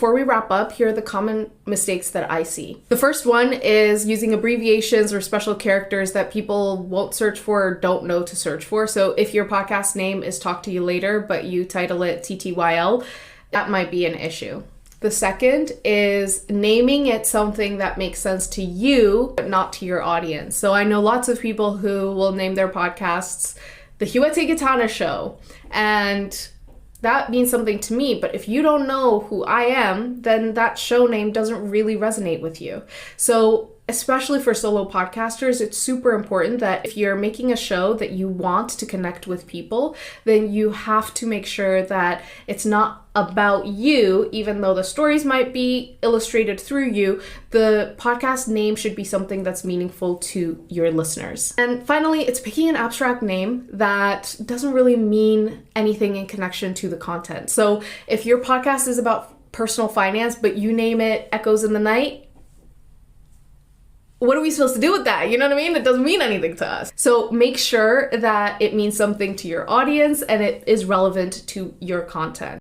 before we wrap up, here are the common mistakes that I see. The first one is using abbreviations or special characters that people won't search for or don't know to search for. So if your podcast name is Talk to You Later, but you title it TTYL, that might be an issue. The second is naming it something that makes sense to you, but not to your audience. So I know lots of people who will name their podcasts The Huete Gitana Show, and that means something to me, but if you don't know who I am, then that show name doesn't really resonate with you. So especially for solo podcasters, it's super important that if you're making a show that you want to connect with people, then you have to make sure that it's not about you, even though the stories might be illustrated through you. The podcast name should be something that's meaningful to your listeners. And finally, it's picking an abstract name that doesn't really mean anything in connection to the content. So if your podcast is about personal finance, but you name it Echoes in the Night, what are we supposed to do with that? You know what I mean? It doesn't mean anything to us. So make sure that it means something to your audience and it is relevant to your content.